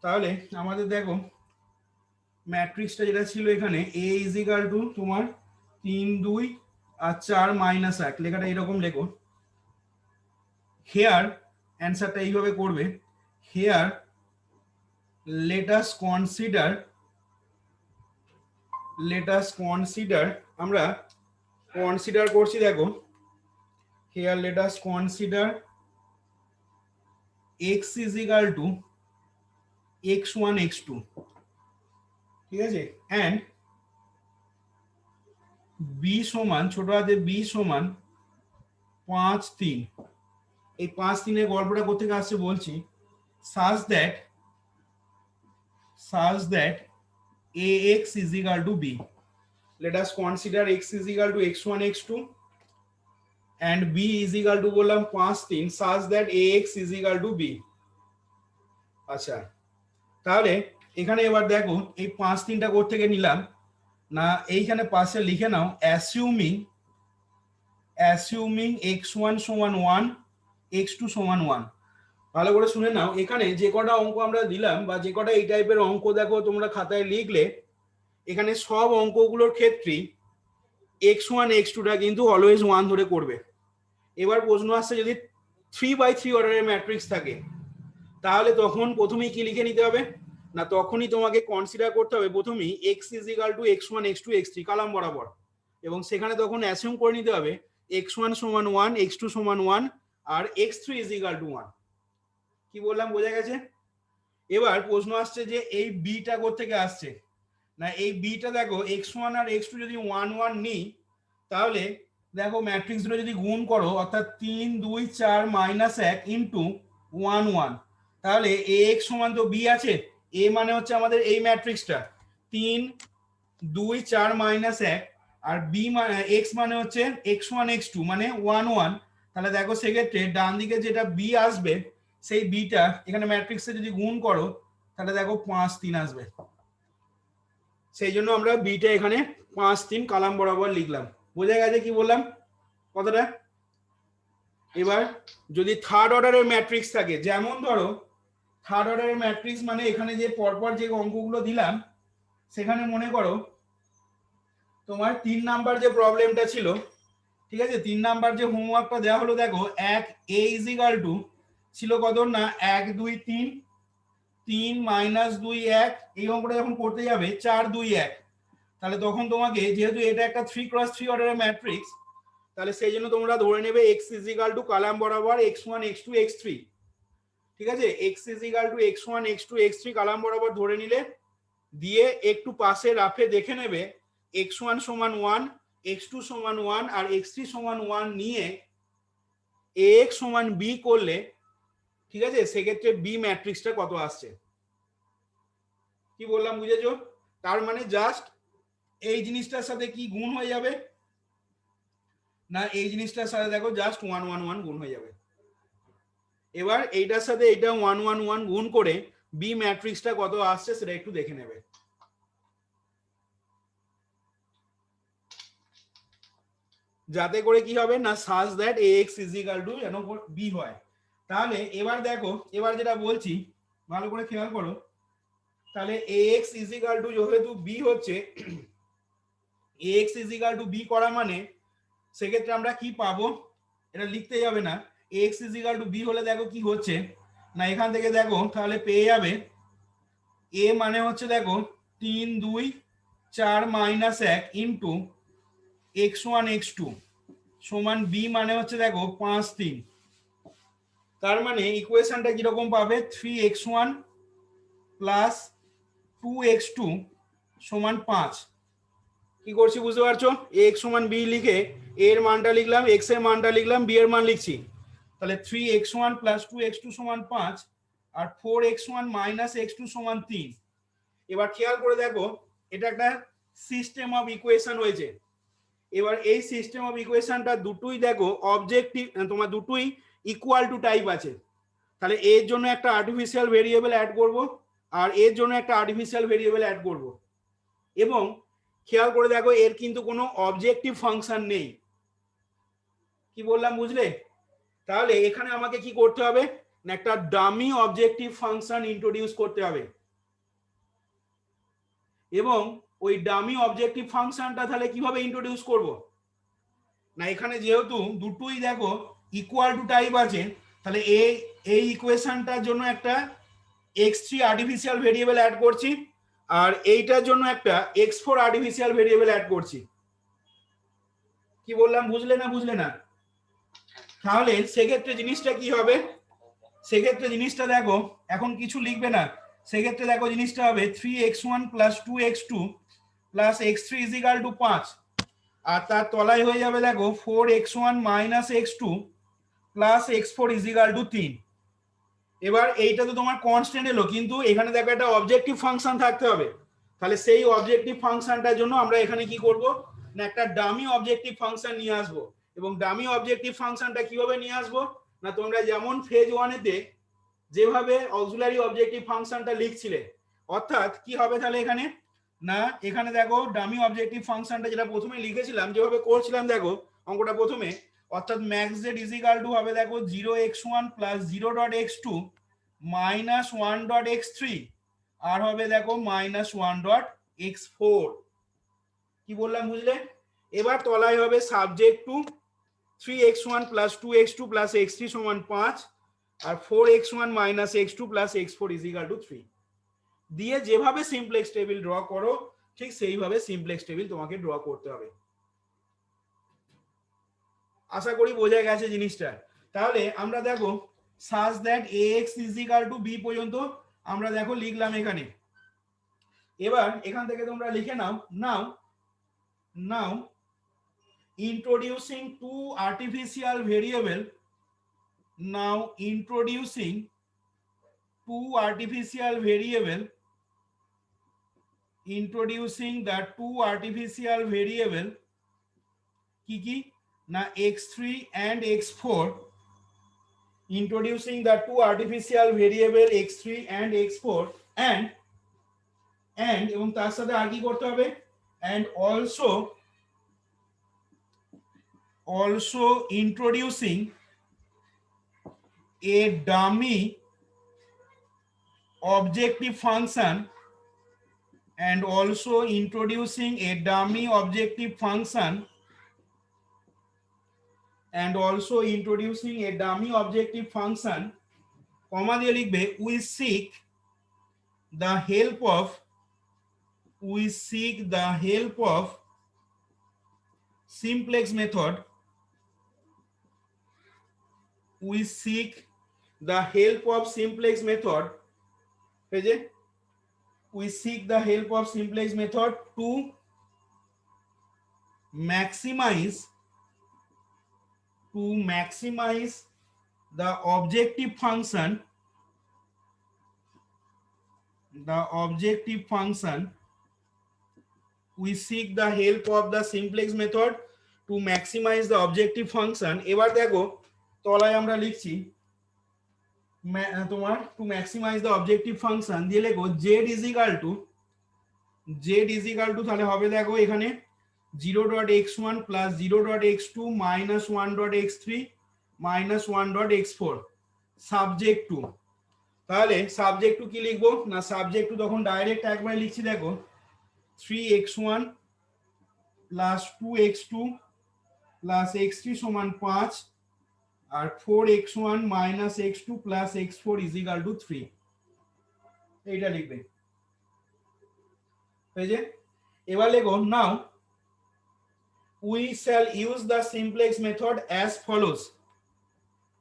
তাহলে আমাদের দেখো ম্যাট্রিক্সটা যেটা ছিল এখানে a ইজিক্যাল টু তোমার 3 2 আর 4 মাইনাস 1, লেখাটা এরকম লেখো। হেয়ার অ্যান্সারটা এইভাবে করবে, হেয়ার let us consider আমরা কনসিডার করছি, দেখো here let us consider x is equal to x1 x2, ঠিক আছে, and b সমান ছোট হাতে b সমান 5 3। এই 5 3 এর গল্পটা কোথা থেকে আসছে বলছি, such that ax is equal to b. Let us consider x is equal to x1 x2 and b is equal to বললাম 5 3 such that ax is equal to b। আচ্ছা, তাহলে এখানে এবার দেখো এই 5 3টা কোথা থেকে নিলাম না, এইখানে পাশে লিখে নাও অ্যাসিউমিং x1 সমান 1 x2 সমান 1। ভালো করে শুনে নাও, এখানে যে কটা অঙ্ক আমরা দিলাম বা যে কটা এই টাইপের অঙ্ক দেখো তোমরা খাতায় লিখলে, এখানে সব অঙ্কগুলোর ক্ষেত্রেই x1 x2টা কিন্তু অলওয়েজ 1 ধরে করবে। এবার প্রশ্ন আসছে যদি 3/3 অর্ডারের ম্যাট্রিক্স থাকে তাহলে তখন প্রথমেই কি লিখে নিতে হবে না, তখনই তোমাকে কনসিডার করতে হবে প্রথমেই x is equal to x1 x2 x3 column বরাবর, এবং সেখানে তখন অ্যাসিউম করে নিতে হবে x1 সমান 1 x2 সমান 1 আর x3 ইজ ইকুয়াল টু 1। কি বললাম বোঝা গেছে? এবার প্রশ্ন আসছে যে এই বিটা কোথা থেকে আসছে না, এই বিটা দেখো x1 আর x2 যদি 1 1 নিই তাহলে দেখো ম্যাট্রিক্স দুটো যদি গুণ করো অর্থাৎ 3 2 4 মাইনাস 1 ইন্টু 1 1, তাহলে ax সমান তো b আছে, a মানে হচ্ছে আমাদের এই ম্যাট্রিক্সটা 3 2 4 মাইনাস 1 আর b মানে x মানে হচ্ছে x1 x2 মানে 1 1। তাহলে দেখো সেক্ষেত্রে ডান দিকে যেটা b আসবে সেই বিটা এখানে ম্যাট্রিক্সে যদি গুণ করো তাহলে দেখো 5 3 আসবে। সেই জন্য আমরা বিটা এখানে 5 3 কলাম বরাবর লিখলাম। বোঝা গেছে কি বললাম কথাটা? এবার যদি থার্ড অর্ডারের ম্যাট্রিক্স থাকে, যেমন ধরো থার্ড অর্ডারের ম্যাট্রিক্স মানে এখানে যে পরপর যে অঙ্কগুলো দিলাম সেখানে মনে করো তোমার 3 নাম্বার যে প্রবলেমটা ছিল, ঠিক আছে, 3 নাম্বার যে হোমওয়ার্কটা দেওয়া হলো, দেখো এক a ইজ ইকুয়াল টু ছিল কত না 1 2 3 3 মাইনাস 2 1, এই অঙ্কটা যখন করতে যাবে 4 2 1, তাহলে তখন তোমাকে যেহেতু এটা একটা 3x3 অর্ডারের ম্যাট্রিক্স তাহলে সেই জন্য তোমরা ধরে নেবে x is equal to column বরাবর x1 x2 x3, ঠিক আছে, x is equal to x1 x2 x3 column বরাবর ধরে নিলে, দিয়ে একটু পাশে রাফে দেখে নেবে x1 সমান 1 x2 সমান 1 আর x3 সমান 1 নিয়ে ax সমান b করলে, ঠিক আছে, সেক্ষেত্রে b ম্যাট্রিক্সটা কত আসছে। কি বললাম বুঝেছো? তার মানে জাস্ট এই জিনিসটার সাথে কি গুণ হয়ে যাবে না, এই জিনিসটার সাথে দেখো জাস্ট 1 1 1 গুণ হয়ে যাবে। এবার এইটার সাথে এটা 1 1 1 গুণ করে বি ম্যাট্রিক্সটা কত আসছে সেটা একটু দেখে নেবে। যাতে করে কি হবে না such that ax is equal to যেন b হয়। তাহলে এবার দেখো, এবার যেটা বলছি ভালো করে খেয়াল করো, তাহলে ax is equal to যেহেতু b হচ্ছে, ax is equal to b করা মানে সেক্ষেত্রে আমরা কি পাবো, এটা লিখতে যাবে না, x is equal to b হলে দেখো কি হচ্ছে না, এখান থেকে দেখো তাহলে পেয়ে যাবে a মানে হচ্ছে দেখো 3 2 4 মাইনাস 1 ইন্টু x1 x2 সমান b মানে হচ্ছে দেখো 5 3। তার মানে ইকুয়েশনটা কিরকম পাবে, 3x1 প্লাস 2x2 সমান 5। কি করছি বুঝতে পারছো, x সমান b লিখে a এর মানটা লিখলাম, x এর মানটা লিখলাম, b এর মান লিখছি, তাহলে 3x1 প্লাস 2x2 সমান 5 আর 4x1 মাইনাস x2 সমান 3। এবার খেয়াল করে দেখো এটা একটা সিস্টেম অফ ইকুয়েশন হয়েছে। এবার এই সিস্টেম অফ ইকুয়েশনটা দুটোই দেখো অবজেক্টিভ, তোমার দুটোই ইকুয়াল টু টাইপ আছে, তাহলে এর জন্য একটা আর্টিফিশিয়াল ভেরিয়েবল অ্যাড করব আর এর জন্য একটা আর্টিফিশিয়াল ভেরিয়েবল অ্যাড করব, এবং খেয়াল করে দেখো এর কিন্তু কোনো অবজেক্টিভ ফাংশন নেই। কি বললাম বুঝলে? তাহলে এখানে আমাকে কি করতে হবে না একটা ডামি অবজেক্টিভ ফাংশন ইন্ট্রোডিউস করতে হবে, এবং ওই ডামি অবজেক্টিভ ফাংশনটা তাহলে কিভাবে ইন্ট্রোডিউস করব, না এখানে যেহেতু দুটোই দেখো ইকুয়াল টু টাইপ আছে, তাহলে এই ইকুয়েশনটার জন্য একটা x3 আর্টিফিশিয়াল ভেরিয়েবল অ্যাড করছি, আর এইটার জন্য একটা x4 আর্টিফিশিয়াল ভেরিয়েবল অ্যাড করছি। কি বললাম, বুঝলে না বুঝলে না? তাহলে সেক্ষেত্রে জিনিসটা কি হবে, সেক্ষেত্রে জিনিসটা দেখো এখন কিছু লিখবে না, সেক্ষেত্রে দেখো জিনিসটা হবে 3x1 plus 2x2 plus x3 is equal to 5, আর তার তলায় হয়ে যাবে দেখো 4x1 minus x2 plus x4 is equal to 3। এবার এইটা তো তোমার কনস্ট্যান্ট এলো, কিন্তু এখানে দেখো একটা অবজেক্টিভ ফাংশন থাকতে হবে, তাহলে সেই অবজেক্টিভ ফাংশনটার জন্য আমরা এখানে কি করব, না একটা ডামি অবজেক্টিভ ফাংশন নিয়ে আসবো। এবং ডামি অবজেক্টিভ ফাংশনটা কিভাবে নিয়ে আসবো, না তোমরা যেমন ফেজ 1-এতে যেভাবে অক্সিলারি অবজেক্টিভ ফাংশনটা লিখছিলে, অর্থাৎ কি হবে তাহলে এখানে, না এখানে দেখো ডামি অবজেক্টিভ ফাংশনটা যেটা প্রথমে লিখেছিলাম যেভাবে করছিলাম দেখো অঙ্কটা প্রথমে, অর্থাৎ max Z is equal to হবে দেখো 0x1 plus 0.x2 minus 1.x3 আর হবে দেখো মাইনাস 1.x4। কি বললাম বুঝলে? এবার তলায় হবে subject to 3x1 plus 2x2 plus x3 সমান 5 আর 4x1 minus x2 plus x4 is equal to 3 দিয়ে যেভাবে সিমপ্লেক্স টেবিল ড্র করো ঠিক সেইভাবে সিমপ্লেক্স টেবিল তোমাকে ড্র করতে হবে। আশা করি বোঝা গেছে জিনিসটা। তাহলে আমরা দেখো such that ax is equal to b পর্যন্ত আমরা দেখো লিখলাম এখানে। এবার এখান থেকে তোমরা লিখে নাও, নাও introducing two artificial variable, now introducing two artificial variable, introducing the two artificial variable কি না x3 and x4, introducing the two artificial variable x3 and x4 and এবং তার সাথে আর কি করতে হবে, and also introducing a dummy objective function, and also introducing a dummy objective function, and also introducing a dummy objective function, comma দিয়ে লিখবে we seek the help of simplex method, we seek the help of simplex method, we seek the help of simplex method to maximize the objective function, we seek the help of the simplex method to maximize the objective function। এবার দেখো তলায় আমরা লিখছি তোমার to maximise the objective function দিয়ে লেখো z is equal to তাহলে হবে দেখো এখানে 0.x1 plus 0.x2 minus 1.x3 minus 1.x4 subject to. তাহলে সাবজেক্ট টু কি লিখবো, না সাবজেক্ট টু তখন ডাইরেক্ট একবার লিখছি দেখো 3x1 plus 2x2 plus x3 সমান 5 আর 4x1 minus x2 plus x4 is equal to 3, এইটা লিখবে। এই যে এবার লেখো নাও we shall use the simplex method as follows,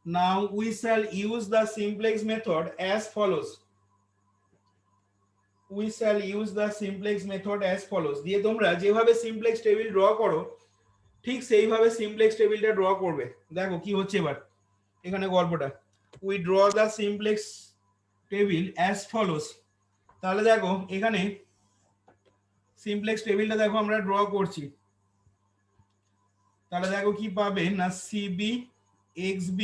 now we shall use the simplex method as follows, we shall use the simplex method as follows দিয়ে তোমরা যেভাবে simplex table draw করো ঠিক সেইভাবে সিমপ্লেক্স টেবিলটা ড্র করবে। দেখো কি হচ্ছে এবার এখানে গল্পটা, we draw the simplex table as follows, তাহলে দেখো এখানে সিমপ্লেক্স টেবিলটা দেখো আমরা ড্র করছি, তাহলে দেখো কি পাবে না CB XB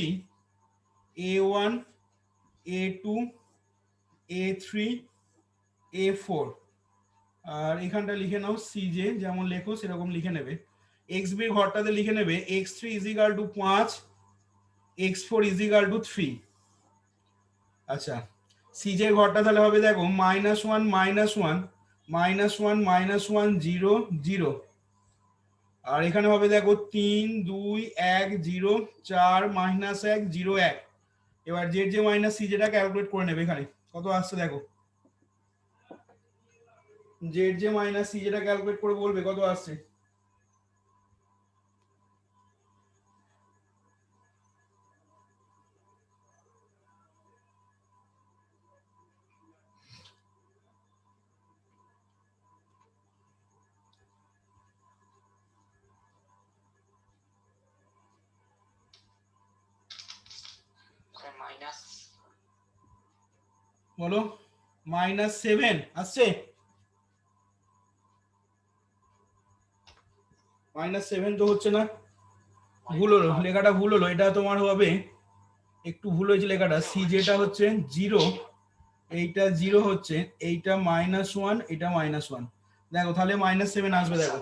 A1 A2 A3 A4 আর এখানটা লিখে নাও CJ যেমন লেখো সেরকম লিখে নেবে। XB এর ঘরটাতে লিখে নেবে x3 is equal to 5 x4 is equal to 3, আচ্ছা সিজের ঘরটা তাহলে হবে দেখো -1 -1 -1 -1 0 0, আর এখানে হবে দেখো 3 2 1 0 4 -1 0 1। এবার জেড জে মাইনাস সি যেটা ক্যালকুলেট করে নেবে এখানে কত আসছে দেখো, জেড জে মাইনাস সি যেটা ক্যালকুলেট করে বলবে কত আসছে। বলো -7 আসছে, -7 তো হচ্ছে না, ভুল হলো লেখাটা, ভুল হলো, এটা তোমার হবে একটু ভুল হয়েছে লেখাটা, সি যেটা হচ্ছে 0, এইটা 0 হচ্ছে, এইটা -1, এটা -1, দেখো তাহলে -7 আসবে দেখো।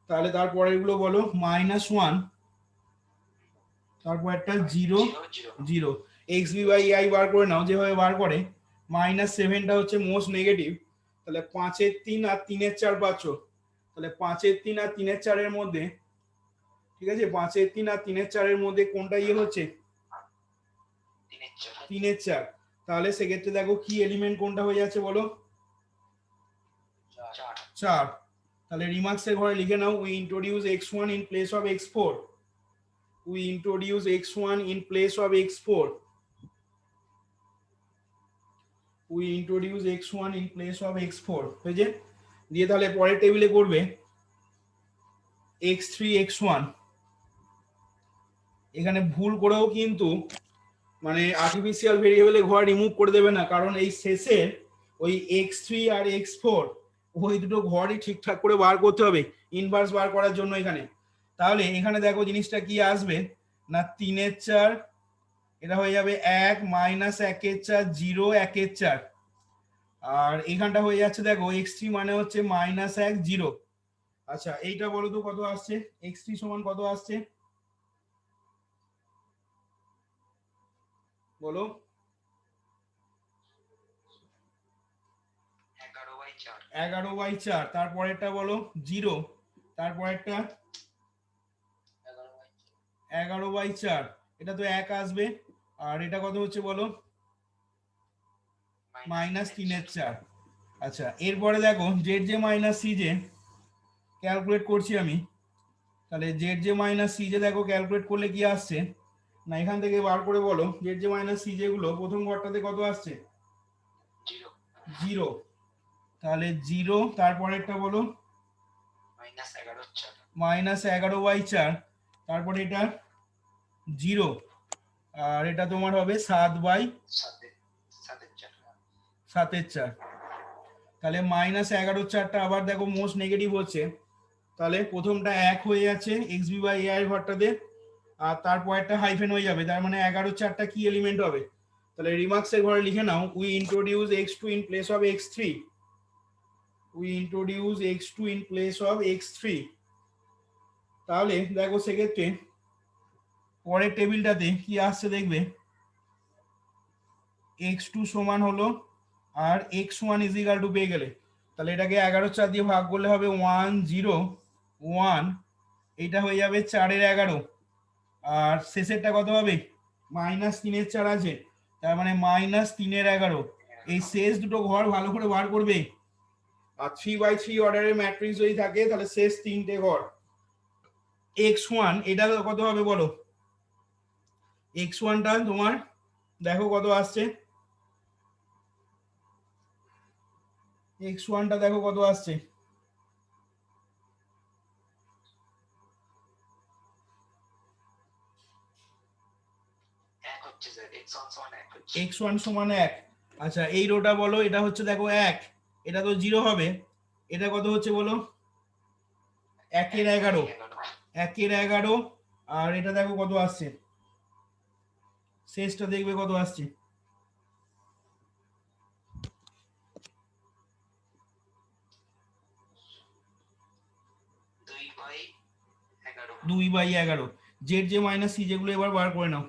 তাহলে তারপরের গুলো বলো -1, তারপর একটা 0 0, এক্স বি বাই আই বার করে নাও যেভাবে বার করে। -7টা হচ্ছে মোস্ট নেগেটিভ, তাহলে 5 এর 3 আর 3 এর 4 পাচ্ছ, তাহলে 5 এর 3 আর 3 এর 4 এর মধ্যে, ঠিক আছে 5 এর 3 আর 3 এর 4 এর মধ্যে কোনটা ইয়ে হচ্ছে, 3 এর 4, তাহলে সেক্ষেত্রে দেখো কি এলিমেন্ট কোনটা হয়ে যাচ্ছে বলো, 4। তাহলে রিমার্কসের ঘরে লিখে now we introduce x1 in place of x4, we introduce x1 in place of x4, we introduce x1 in place of x4 হয়েছে। দিয়ে তাহলে পরের টেবিলে করবে x3 x1, এখানে ভুল করেও কিন্তু মানে আর্টিফিশিয়াল ভেরিয়েবলে ঘর রিমুভ করে দেবে না, কারণ এই শেষে ওই x3 আর x4 ওই দুটো ঘরই ঠিকঠাক করে বার করতে হবে ইনভার্স বার করার জন্য এখানে। তাহলে এখানে দেখো জিনিসটা কি আসবে না 3 এর 4, এটা হয়ে যাবে 1 -1 এর 4 0 1 এর 4, আর এখানটা হয়ে যাচ্ছে দেখো x3 মানে হচ্ছে -1 0। আচ্ছা এইটা বলো তো কত আসছে, x3 সমান কত আসছে বলো, 11/4, তারপরেরটা বলো 0, তারপরেরটা 11/4, এটা তো 1 আসবে, আর এটা কত হচ্ছে বলো -3 এর 4। আচ্ছা এরপরে দেখো Z J minus C J calculate করছি আমি, তাহলে Z J minus C J দেখো ক্যালকুলেট করলে কি আসছে না, এখান থেকে বার করে বলো Z J minus C J গুলো প্রথম ঘরটাতে কত আসছে 0, তাহলে 0, তারপরেরটা বলো -11/4, তারপরে এটা 0, আর এটা তোমার হবে 7/7, তাহলে -11/4টা আবার দেখো মোস্ট নেগেটিভ হচ্ছে, তাহলে প্রথমটা 1 হয়ে যাচ্ছে এক্স বি বাই এ এর ঘরটাতে, আর তারপর একটা হাইফেন হয়ে যাবে, তার মানে 11/4টা কি এলিমেন্ট হবে, তাহলে রিমার্কসের ঘরে লিখে now we introduce x2 in place of x3, we introduce x2 in place of x3। তাহলে দেখো সেক্ষেত্রে পরের টেবিলটাতে কি আসছে দেখবে, x2 সমান হলো আর x1 ইজ ইকাল টু পেয়ে গেলে, তাহলে এটাকে 11/4 দিয়ে ভাগ করলে হবে 1 0 1, এইটা হয়ে যাবে 4 এর 11, আর শেষেরটা কত হবে -3 এর 4 আছে, তার মানে -3 এর 11, এই শেষ দুটো ঘর ভালো করে বার করবে, আর 3/3 অর্ডারের ম্যাট্রিক্স যদি থাকে তাহলে শেষ তিনটে ঘর। x1 এটা কত হবে বলো, x1টা তোমার দেখো কত আসছে, x1টা দেখো কত আসছে, x1 সমান 1। আচ্ছা এই রোটা বলো, এটা হচ্ছে দেখো 1, এটা তো 0 হবে, এটা কত হচ্ছে বলো 1 এর 11, 1 এর 11, আর এটা দেখো কত আসছে, শেষটা দেখবে কত আসছে 2/11, জেড জে মাইনাস সি যেগুলো এবার বার করে নাও,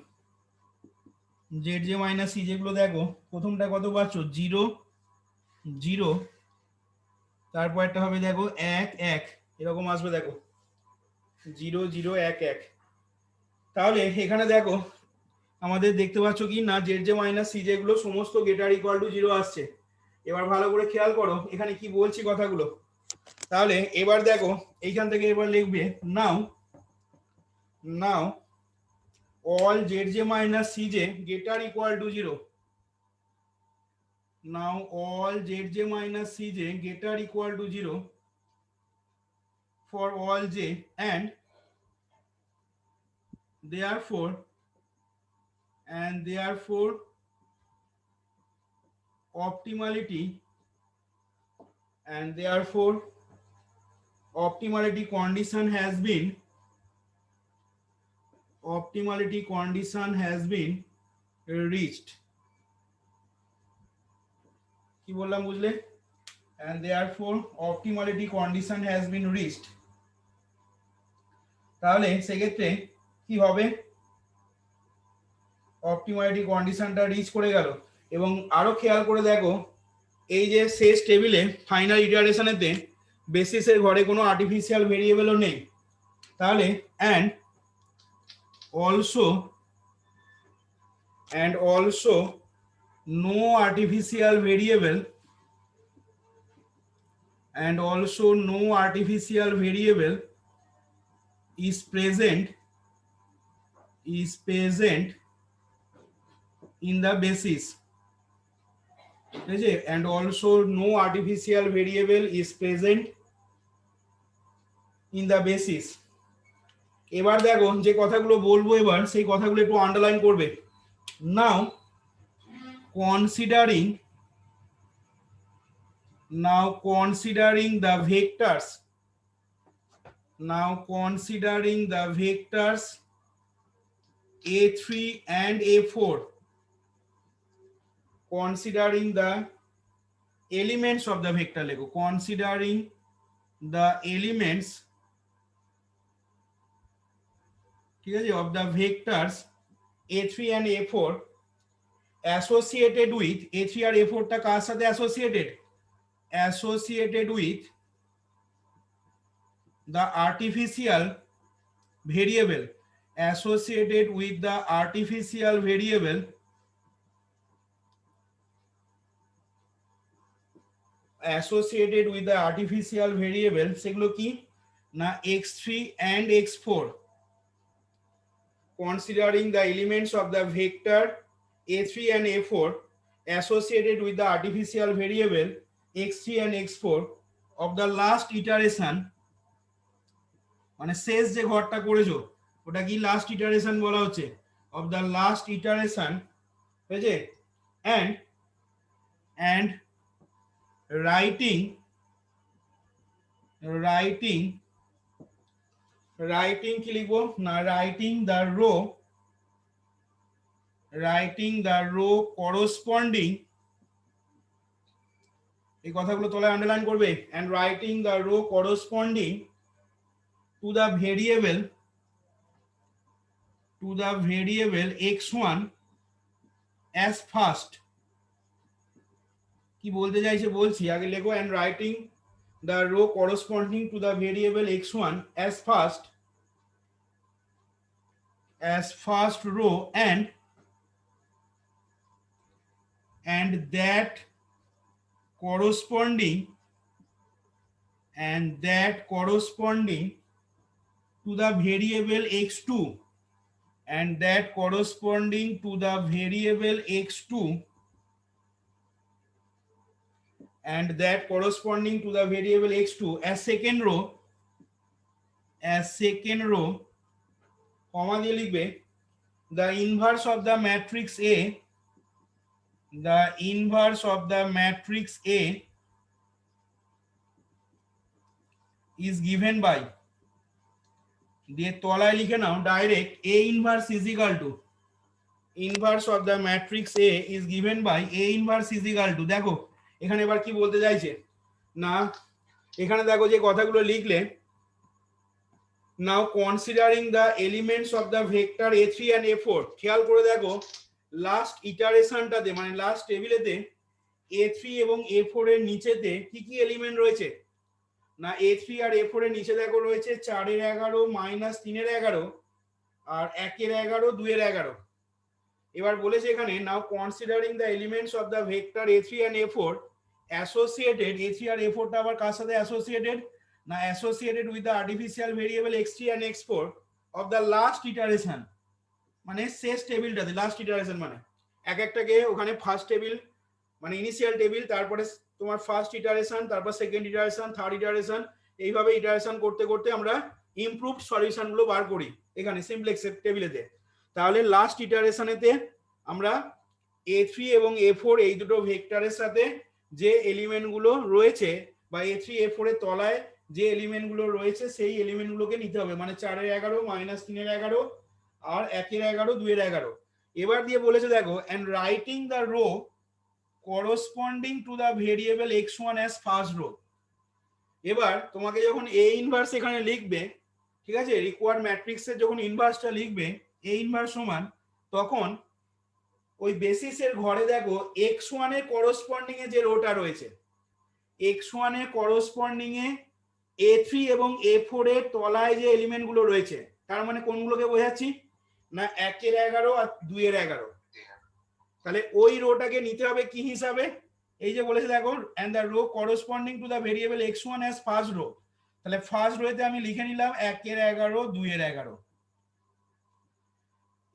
জেড জে মাইনাস সি যেগুলো দেখো প্রথমটা কত পাচ্ছ 0 0, তারপর একটা হবে দেখো 1 1, এরকম আসবে দেখো 0 0 1 1। তাহলে এখানে দেখো আমাদের দেখতে পাচ্ছ কি না জেড জে মাইনাস সি যেগুলো সমস্ত গ্রেটার ইকুয়াল টু 0 আসছে। এবার ভালো করে খেয়াল করো এখানে কি বলছি কথাগুলো। তাহলে এবার দেখো এইখান থেকে এবার লিখবে নাও নাও all zj minus cj greater equal to 0. Now all zj minus cj greater equal to 0 for all j, and therefore optimality condition has been reached. কি বললাম বুঝলে? and therefore optimality condition has been reached. তাহলে সেক্ষেত্রে কি হবে? Optimality কন্ডিশনটা rich করে গেল। এবং আরো খেয়াল করে দেখো এই যে শেষ টেবিলে ফাইনাল ইটারেশনেতে বেসিসের ঘরে কোনো আর্টিফিশিয়াল ভেরিয়েবলও নেই। তাহলে and also no artificial variable is present in the basis. And also no artificial variable is present in the basis. এবার দেখো যে কথাগুলো বলবো এবার সেই কথাগুলো একটু আন্ডারলাইন করবে। Now considering the vectors a3 and a4, considering the elements of the vector, considering the elements of the vectors a3 and a4 associated with a3 আর a4 টা কার সাথে associated with the artificial variable সেগুলো কি না x3 and x4, considering the elements of the vector a3 and a4 associated with the artificial variable x3 and x4 of the last iteration, মানে শেষ যে ঘরটা করেছো ওটা কি লাস্ট ইটারেশন বলা হচ্ছে, of the last iteration, বুঝে, and writing কি লিখবো না writing the row corresponding, এই কথাগুলো তলায় আন্ডারলাইন করবে, and writing the row corresponding to the variable x1 as first. কি বলতে চাইছে বলছি, আগে লেখো and writing the row corresponding to the variable x1 as first row, and that corresponding to the variable x2, and that corresponding to the variable x2 as second row, কমা দিয়ে লিখবে the inverse of the matrix A is given by, দিয়ে তলায় লিখে নাও direct A inverse is equal to inverse of the matrix A is given by A inverse is equal to, দেখো এখানে এবার কি বলতে চাইছে না, এখানে দেখো যে কথাগুলো লিখলে, now considering the elements of the vector a3 and a4, খেয়াল করে দেখো লাস্ট ইটারেশনটাতে মানে লাস্ট টেবিলেতে A3 এবং A4 এর নিচেতে কি কি এলিমেন্ট রয়েছে না A3 আর A4 এর নিচে দেখো রয়েছে 4 এর 11 মাইনাস 3 এর 11 আর 1 এর 11 2 এর 11। এবার বলেছে এখানে now considering the elements of the vector A3 and A4 associated A3 আর A4 টা আবার কার সাথে অ্যাসোসিয়েটেড না associated with the artificial variable x3 and x4 of the last iteration মানে শেষ টেবিলটাতে লাস্ট ইটারেশন মানে এক একটাকে ওখানে ফার্স্ট টেবিল মানে ইনিশিয়াল টেবিল তারপরে তোমার ফার্স্ট ইটারেশন তারপর সেকেন্ড ইটারেশন থার্ড ইটারেশন এইভাবে ইটারেশন করতে করতে আমরা ইমপ্রুভড সলিউশন গুলো বার করি এখানে সিমপ্লেক্স টেবিলেতে। তাহলে লাস্ট ইটারেশনেতে আমরা A3 এবং A4 এই দুটো ভেক্টরের সাথে যে এলিমেন্ট গুলো রয়েছে বা A3 A4 এর তলায় যে এলিমেন্ট গুলো রয়েছে সেই এলিমেন্ট গুলোকে নিতে হবে মানে 4 এর 11 মাইনাস 3 এর 11 আর 1 এর 11 2 এর 11। এবার দিয়ে বলেছে দেখো and writing the row corresponding to the variable x1 as first row। এবার তোমাকে যখন A ইনভার্স এখানে লিখবে ঠিক আছে রিকোয়ার্ড ম্যাট্রিক্সের যখন ইনভার্সটা লিখবে A ইনভার্স সমান তখন ওই বেসিসের ঘরে দেখো x1 এর করসপন্ডিং এ যে রোটা রয়েছে x1 এর করসপন্ডিং এ A3 এবং A4 এর তলায় যে এলিমেন্ট গুলো রয়েছে তার মানে কোনগুলোকে বোঝাচ্ছি না 1 এর 11 আর 2 এর 11। তাহলে ওই রোটাকে নিতে হবে কি হিসাবে এই যে বলেছে দেখো and the row corresponding to the variable x1 as first row। তাহলে ফার্স্ট রোতে আমি লিখে নিলাম 1 এর 11 2 এর 11।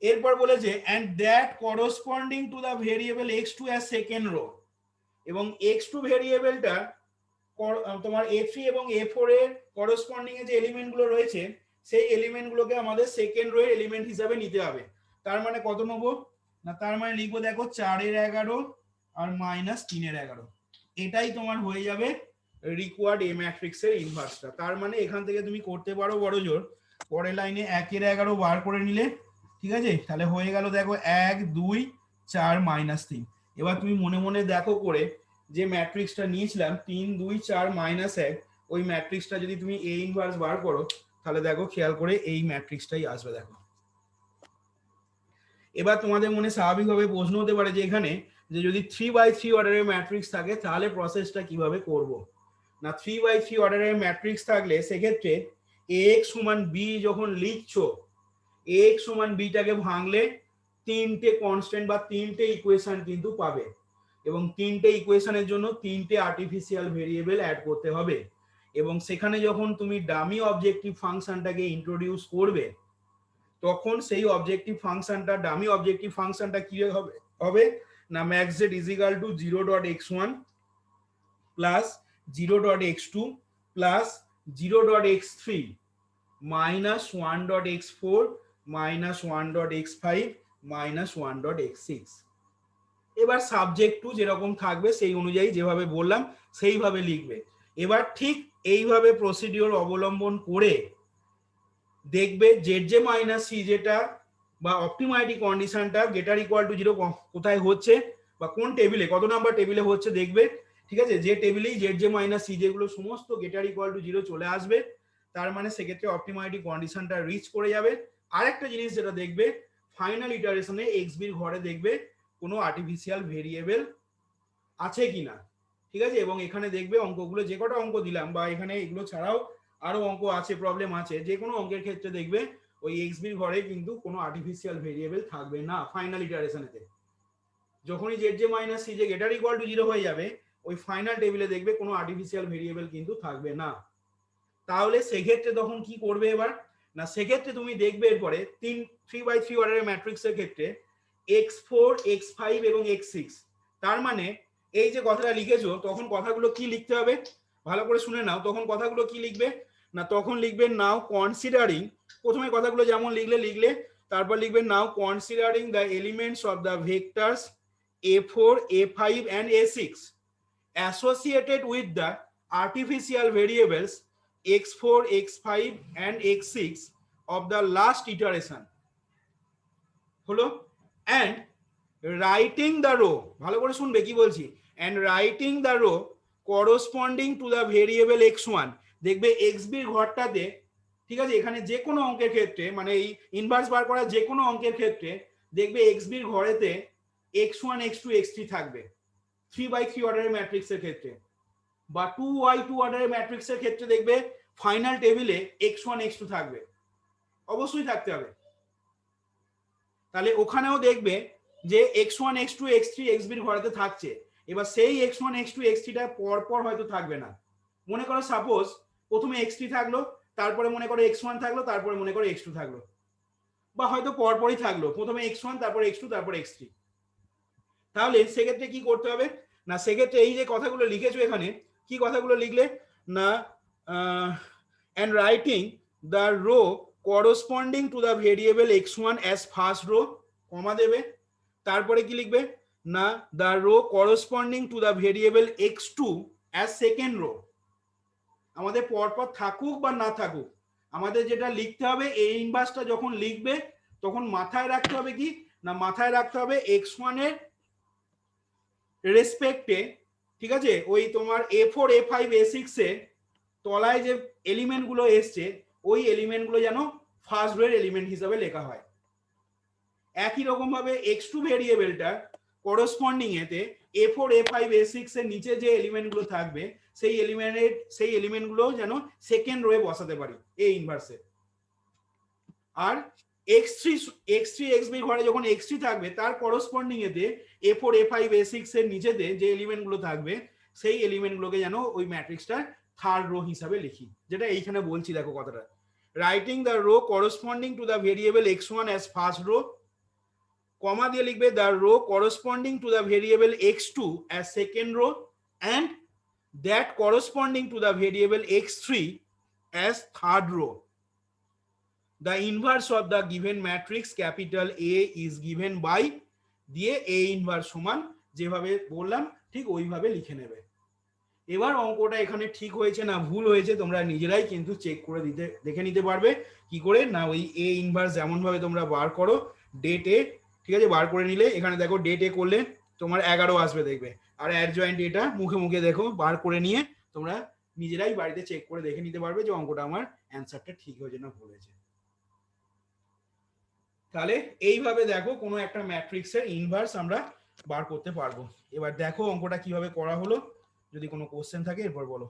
এরপর বলেছে and that corresponding to the variable x2 as second row এবং x2 ভেরিয়েবলটা তোমার A3 এবং A4 এর করসপন্ডিং এ যে এলিমেন্ট গুলো রয়েছে সেই এলিমেন্ট গুলোকে আমাদের সেকেন্ড রো এর এলিমেন্ট হিসাবে নিতে হবে। তার মানে কত নেব না তার মানে লিখবো দেখো 4 এর 11 আর মাইনাস 3 এর 11 এটাই তোমার হয়ে যাবে রিকোয়ার্ড A ম্যাট্রিক্সের ইনভার্সটা। তার মানে এখান থেকে তুমি করতে পারো বড় জোর পরের লাইনে 1 এর 11 বার করে নিলে ঠিক আছে তাহলে হয়ে গেল দেখো 1 2 4 মাইনাস 3। এবার তুমি মনে মনে দেখো করে যে ম্যাট্রিক্সটা নিয়েছিলাম 3 2 4 মাইনাস 1 ওই ম্যাট্রিক্সটা যদি তুমি A ইনভার্স বার করো তাহলে দেখো খেয়াল করে এই ম্যাট্রিক্সটাই আসবে দেখো। এবার তোমাদের মনে স্বাভাবিকভাবে প্রশ্ন হতে পারে যে এখানে যে যদি 3/3 অর্ডারের ম্যাট্রিক্স থাকে তাহলে প্রসেসটা কিভাবে করব না 3/3 অর্ডারের ম্যাট্রিক্স থাকলে সেক্ষেত্রে Ax সমান B যখন লিখছো Ax সমান B টাকে ভাঙলে তিনটে কনস্ট্যান্ট বা তিনটে ইকুয়েশন কিন্তু পাবে এবং তিনটে ইকুয়েশনের জন্য তিনটে আর্টিফিশিয়াল ভেরিয়েবল অ্যাড করতে হবে এবং সেখানে যখন তুমি ডামি অবজেক্টিভ ফাংশনটাকে ইন্ট্রোডিউস করবে তখন সেই অবজেক্টিভ ফাংশনটা ডামি অবজেক্টিভ ফাংশনটা কি হবে না max Z is equal to 0.x1 plus 0.x2 plus 0.x3 minus 1.x4 minus 1.x5 minus 1.x6। এবার সাবজেক্ট টু যেরকম থাকবে সেই অনুযায়ী যেভাবে বললাম সেইভাবে লিখবে। এবার ঠিক এইভাবে প্রসিডিওর অবলম্বন করে দেখবে জেড জে মাইনাস সি যেটা বা অপটিমাইটি কন্ডিশনটা গ্রেটার ইকুয়াল টু 0 কোথায় হচ্ছে বা কোন টেবিলে কত নাম্বার টেবিলে হচ্ছে দেখবে ঠিক আছে যে টেবিলেই জেড জে মাইনাস সি যেগুলো সমস্ত গ্রেটার ইকুয়াল টু 0 চলে আসবে তার মানে সেক্ষেত্রে অপটিমাইটি কন্ডিশনটা রিচ করে যাবে। আরেকটা জিনিস যেটা দেখবে ফাইনাল ইটারেশনে এক্স বির ঘরে দেখবে কোনো আর্টিফিশিয়াল ভেরিয়েবল আছে কিনা ঠিক আছে এবং এখানে দেখবে অঙ্কগুলো যে কটা অঙ্ক দিলাম বা এখানে এগুলো ছাড়াও আরো অঙ্ক আছে প্রবলেম আছে যে কোনো অঙ্কের ক্ষেত্রে দেখবে ওই এক্স বির ঘরে কিন্তু কোনো আর্টিফিশিয়াল ভেরিয়েবল থাকবে না ফাইনাল ইটারেশনেতে। যখনই জেড জে মাইনাস সি যে গ্রেটার ইকুয়াল টু 0 হয়ে যাবে ওই ফাইনাল টেবিলে দেখবে কোনো আর্টিফিশিয়াল ভেরিয়েবল কিন্তু থাকবে না। তাহলে সেক্ষেত্রে তখন কি করবে এবার না সেক্ষেত্রে তুমি দেখবে এরপরে 3/3 অর্ডারের ম্যাট্রিক্সের ক্ষেত্রে x4 x5 এবং x6 তার মানে এই যে কথাটা লিখেছো তখন কথাগুলো কি লিখতে হবে ভালো করে শুনে নাও তখন কথাগুলো কি লিখবে না তখন লিখবে নাও কনসিডারিং প্রথমে কথাগুলো যেমন লিখলে তারপর লিখবে now considering the elements of the vectors a4 a5 and a6 associated with the artificial variables x4 x5 and x6 of the last iteration হলো and writing the row ভালো করে শুনবে কি বলছি and writing the row corresponding to the variable x1 দেখবে xb এর ঘরটাতে ঠিক আছে এখানে যে কোনো অঙ্কের ক্ষেত্রে মানে এই ইনভার্স বার করা যে কোনো অঙ্কের ক্ষেত্রে দেখবে xb এর ঘরেতে x1 x2 x3 থাকবে 3/3 অর্ডারের ম্যাট্রিক্সের ক্ষেত্রে, বা 2y2 অর্ডারের ম্যাট্রিক্সের ক্ষেত্রে দেখবে ফাইনাল টেবিলে x1 x2 থাকবে, অবশ্যই থাকতে হবে। তাহলে ওখানেও দেখবে যে x1 x2 x3 xb এর ঘরেতে থাকছে। এবার সেই x1 x2 x3 টা পরপর হয়তো থাকবে না। মনে করো সাপোজ প্রথমে x3 থাকলো, তারপরে মনে করো x1 থাকলো, তারপরে মনে করো x2 থাকলো, বা হয়তো পরপরই থাকলো, প্রথমে x1 তারপর x2 তারপর x3। তাহলে সেক্ষেত্রে কি করতে হবে না, সেক্ষেত্রে এই যে কথাগুলো লিখেছো এখানে, কি কথাগুলো লিখলে না, and writing the row corresponding to the variable x1 as first row, কমা দেবে, তারপরে কি লিখবে না, the row corresponding to the variable x2 as second row। আমাদের পরপর থাকুক বা না থাকুক, আমাদের যেটা লিখতে হবে এই ইনভার্সটা যখন লিখবে তখন মাথায় রাখতে হবে কি না, মাথায় রাখতে হবে x1 এর রেসপেক্টে, ঠিক আছে, ওই তোমার A4 A5 A6 এ তলায় যে এলিমেন্ট গুলো এসছে ওই এলিমেন্ট গুলো যেন ফার্স্ট রো এর এলিমেন্ট হিসেবে লেখা হয়। একই রকম ভাবে x2 ভেরিয়েবলটা করসপন্ডিং এতে A4 A5 A6 এর নিচে যে এলিমেন্ট গুলো থাকবে সেই এলিমেন্ট গুলো যেন সেকেন্ড রোয়ে বসাতে পারি এই ইনভার্সে। আর x3 xb ঘরে যখন x3 থাকবে তার করসপন্ডিং এতে A4 A5 A6 এর নিচেতে যে এলিমেন্ট গুলো থাকবে সেই এলিমেন্ট গুলোকে যেন ওই ম্যাট্রিক্সটা থার্ড রো হিসাবে লিখি, যেটা এইখানে বলছি দেখো কথাটা। Writing the row corresponding to the variable x1 as first row, comma দিয়ে লিখবে the row corresponding to the variable x2 as second row and that corresponding to the variable x3 as third row. The inverse of the given matrix capital A is given by দিয়ে A inverse সমান যেভাবে বললাম ঠিক ওইভাবে লিখে নেবে। এবার অঙ্কটা এখানে ঠিক হয়েছে না ভুল হয়েছে তোমরা নিজেরাই কিন্তু চেক করে দেখে নিতে পারবে কি করে না, ওই A ইনভার্স যেমন ভাবে তোমরা বার করো ডেট এ, ঠিক আছে, বার করে নিলে এখানে দেখো ডেট এ করলে তোমার 11 আসবে দেখবে, আর অ্যাডজয়েন্ট এটা মুখে মুখে দেখো বার করে নিয়ে তোমরা নিজেরাই বাড়িতে চেক করে দেখে নিতে পারবে যে অঙ্কটা আমার অ্যান্সারটা ঠিক হয়েছে না ভুল হয়েছে। তাহলে এইভাবে দেখো কোনো একটা ম্যাট্রিক্সের ইনভার্স আমরা বার করতে পারবো। এবার দেখো অঙ্কটা কিভাবে করা হলো, যদি কোনো কোশ্চেন থাকে এরপর বলো।